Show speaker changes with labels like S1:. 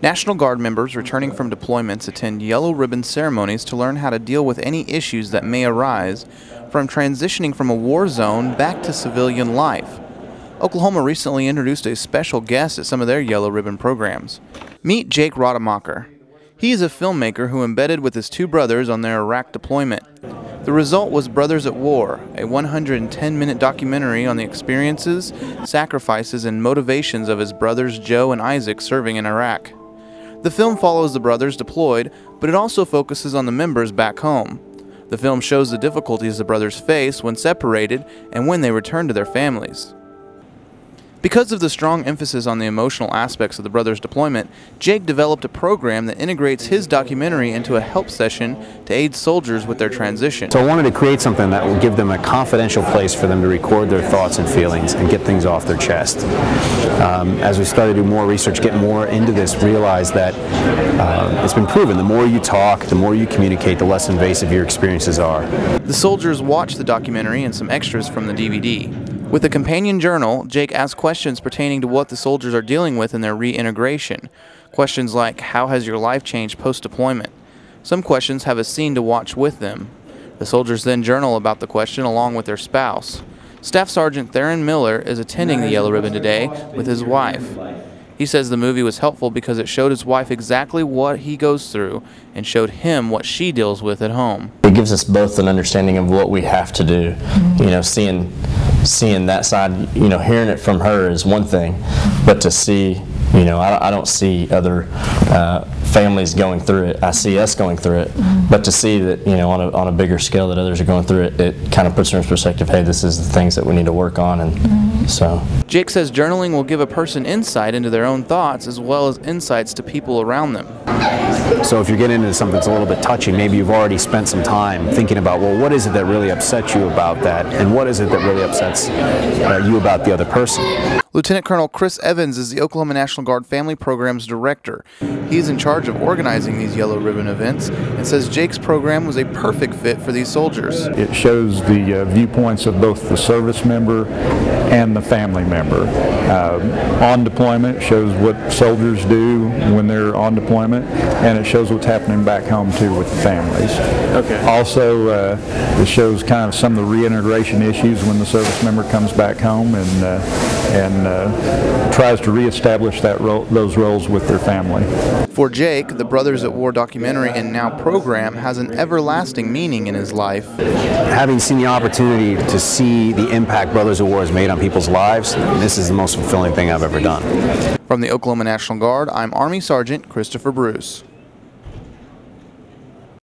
S1: National Guard members returning from deployments attend yellow ribbon ceremonies to learn how to deal with any issues that may arise from transitioning from a war zone back to civilian life. Oklahoma recently introduced a special guest at some of their yellow ribbon programs. Meet Jake Rademacher. He is a filmmaker who embedded with his two brothers on their Iraq deployment. The result was Brothers at War, a 110-minute documentary on the experiences, sacrifices, and motivations of his brothers Joe and Isaac serving in Iraq. The film follows the brothers deployed, but it also focuses on the members back home. The film shows the difficulties the brothers face when separated and when they return to their families. Because of the strong emphasis on the emotional aspects of the brothers' deployment, Jake developed a program that integrates his documentary into a help session to aid soldiers with their transition.
S2: So I wanted to create something that will give them a confidential place for them to record their thoughts and feelings and get things off their chest. As we started to do more research, get more into this, realized that it's been proven the more you talk, the more you communicate, the less invasive your experiences are.
S1: The soldiers watched the documentary and some extras from the DVD. With a companion journal, Jake asked questions pertaining to what the soldiers are dealing with in their reintegration. Questions like, how has your life changed post-deployment? Some questions have a scene to watch with them. The soldiers then journal about the question along with their spouse. Staff Sergeant Theron Miller is attending the Yellow Ribbon today with his wife. He says the movie was helpful because it showed his wife exactly what he goes through and showed him what she deals with at home.
S3: It gives us both an understanding of what we have to do. You know, seeing that side, you know, hearing it from her is one thing, but to see, you know, I don't see other families going through it. I see us going through it, but to see that, you know, on a bigger scale that others are going through it, it kind of puts in perspective, hey, this is the things that we need to work on, and so.
S1: Jake says journaling will give a person insight into their own thoughts as well as insights to people around them.
S2: So if you're getting into something that's a little bit touchy, maybe you've already spent some time thinking about, well, what is it that really upsets you about that, and what is it that really upsets you about the other person?
S1: Lieutenant Colonel Chris Evans is the Oklahoma National Guard Family Programs Director. He is in charge of organizing these Yellow Ribbon events and says Jake's program was a perfect fit for these soldiers.
S4: It shows the viewpoints of both the service member and the family member. On deployment, shows what soldiers do when they're on deployment, and it shows what's happening back home too with the families. Okay. Also, it shows kind of some of the reintegration issues when the service member comes back home and tries to reestablish those roles with their family.
S1: For Jake, the Brothers at War documentary and now program has an everlasting meaning in his life.
S2: Having seen the opportunity to see the impact Brothers at War has made on people's lives, this is the most fulfilling thing I've ever done.
S1: From the Oklahoma National Guard, I'm Army Sergeant Christopher Bruce.